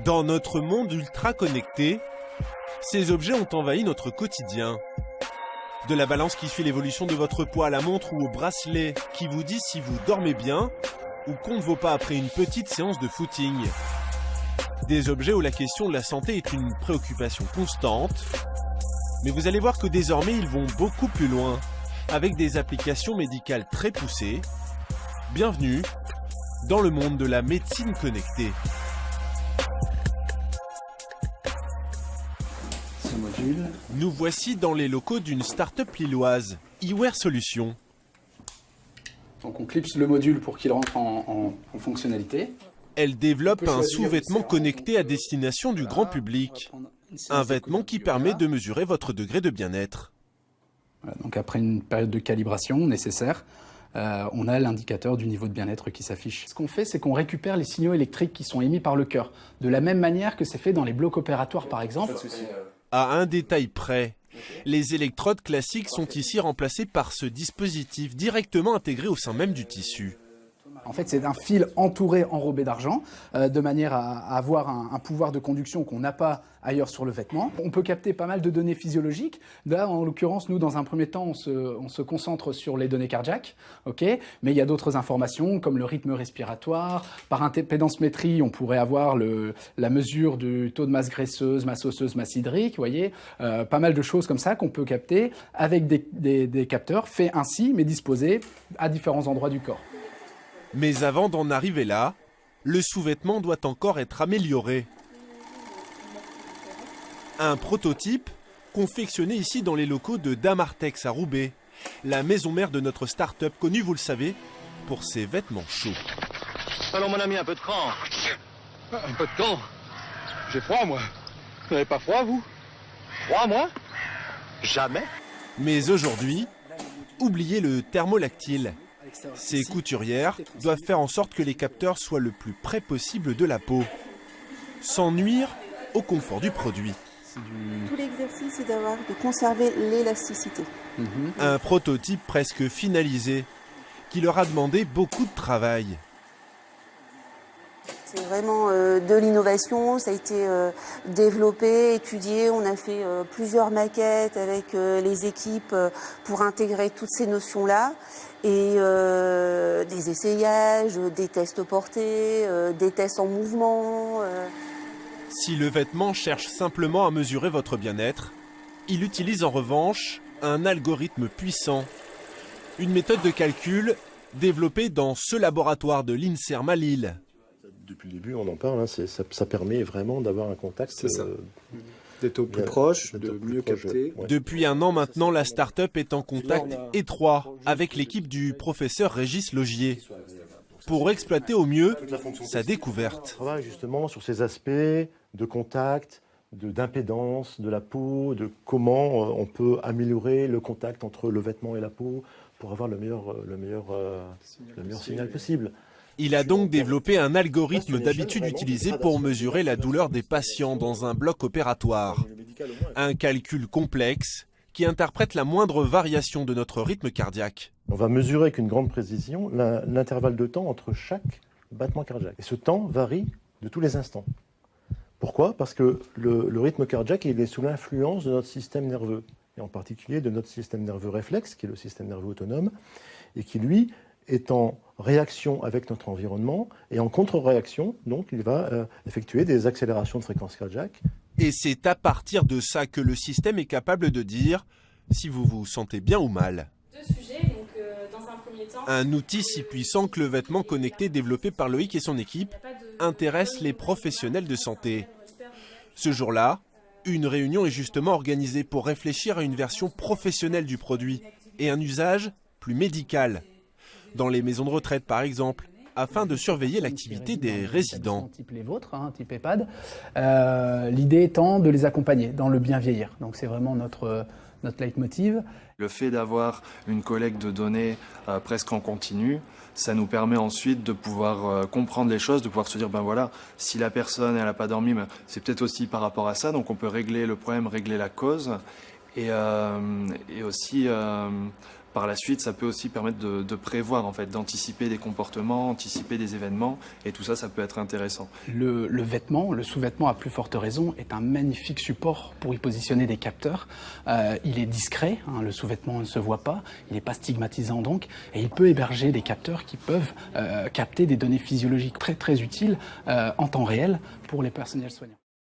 Dans notre monde ultra connecté, ces objets ont envahi notre quotidien. De la balance qui suit l'évolution de votre poids à la montre ou au bracelet qui vous dit si vous dormez bien ou compte vos pas après une petite séance de footing. Des objets où la question de la santé est une préoccupation constante. Mais vous allez voir que désormais ils vont beaucoup plus loin, avec des applications médicales très poussées. Bienvenue dans le monde de la médecine connectée. Nous voici dans les locaux d'une start-up lilloise, eWear Solutions. Donc on clipse le module pour qu'il rentre en fonctionnalité. Elle développe un sous-vêtement connecté à destination du grand public. Un vêtement qui permet de mesurer votre degré de bien-être. Voilà, donc après une période de calibration nécessaire, on a l'indicateur du niveau de bien-être qui s'affiche. Ce qu'on fait, c'est qu'on récupère les signaux électriques qui sont émis par le cœur, de la même manière que c'est fait dans les blocs opératoires par exemple. À un détail près, les électrodes classiques sont ici remplacées par ce dispositif directement intégré au sein même du tissu. En fait, c'est un fil entouré, enrobé d'argent, de manière à avoir un pouvoir de conduction qu'on n'a pas ailleurs sur le vêtement. On peut capter pas mal de données physiologiques. Là, en l'occurrence, nous, dans un premier temps, on se concentre sur les données cardiaques. Okay, mais il y a d'autres informations, comme le rythme respiratoire. Par impédancemétrie, on pourrait avoir la mesure du taux de masse graisseuse, masse osseuse, masse hydrique. Vous voyez, pas mal de choses comme ça qu'on peut capter avec des capteurs faits ainsi, mais disposés à différents endroits du corps. Mais avant d'en arriver là, le sous-vêtement doit encore être amélioré. Un prototype confectionné ici dans les locaux de Damartex à Roubaix, la maison mère de notre start-up connue, vous le savez, pour ses vêtements chauds. Alors mon ami, un peu de cran. Un peu de cran. J'ai froid moi. Vous n'avez pas froid vous? Froid moi? Jamais. Mais aujourd'hui, oubliez le thermolactyle. Ces couturières doivent faire en sorte que les capteurs soient le plus près possible de la peau, sans nuire au confort du produit. Tout l'exercice, c'est de conserver l'élasticité. Un prototype presque finalisé, qui leur a demandé beaucoup de travail. C'est vraiment de l'innovation, ça a été développé, étudié, on a fait plusieurs maquettes avec les équipes pour intégrer toutes ces notions-là. Et des essayages, des tests portés, des tests en mouvement. Si le vêtement cherche simplement à mesurer votre bien-être, il utilise en revanche un algorithme puissant. Une méthode de calcul développée dans ce laboratoire de l'INSERM à Lille. Depuis le début, on en parle, hein, ça permet vraiment d'avoir un contact. D'être au plus proche, de mieux capter. Ouais. Depuis un an maintenant, la start-up est en contact étroit avec l'équipe du professeur Régis Logier pour exploiter au mieux sa découverte. On travaille justement sur ces aspects de contact, d'impédance de la peau, de comment on peut améliorer le contact entre le vêtement et la peau pour avoir le meilleur signal possible. Il a donc développé un algorithme d'habitude utilisé pour mesurer la douleur des patients dans un bloc opératoire. Un calcul complexe qui interprète la moindre variation de notre rythme cardiaque. On va mesurer avec une grande précision l'intervalle de temps entre chaque battement cardiaque. Et ce temps varie de tous les instants. Pourquoi? Parce que le rythme cardiaque, il est sous l'influence de notre système nerveux, et en particulier de notre système nerveux réflexe, qui est le système nerveux autonome, et qui, lui, est en réaction avec notre environnement, et en contre-réaction, donc il va effectuer des accélérations de fréquence cardiaque. Et c'est à partir de ça que le système est capable de dire si vous vous sentez bien ou mal. Deux sujets, donc dans un premier temps... Un outil si puissant que le vêtement connecté développé par Loïc et son équipe intéresse les professionnels de santé. Ce jour-là, une réunion est justement organisée pour réfléchir à une version professionnelle du produit et un usage plus médical. Dans les maisons de retraite par exemple, afin de surveiller l'activité des résidents. Type les vôtres, type EHPAD. L'idée étant de les accompagner dans le bien vieillir. Donc c'est vraiment notre leitmotiv. Le fait d'avoir une collecte de données presque en continu, ça nous permet ensuite de pouvoir comprendre les choses, de pouvoir se dire, ben voilà, si la personne elle n'a pas dormi, ben, c'est peut-être aussi par rapport à ça, donc on peut régler le problème, régler la cause. Et aussi par la suite, ça peut aussi permettre de prévoir, en fait, d'anticiper des comportements, anticiper des événements, et tout ça, ça peut être intéressant. Le vêtement, le sous-vêtement à plus forte raison, est un magnifique support pour y positionner des capteurs. Il est discret, hein, le sous-vêtement ne se voit pas, il n'est pas stigmatisant donc, et il peut héberger des capteurs qui peuvent capter des données physiologiques très très utiles en temps réel pour les personnels soignants.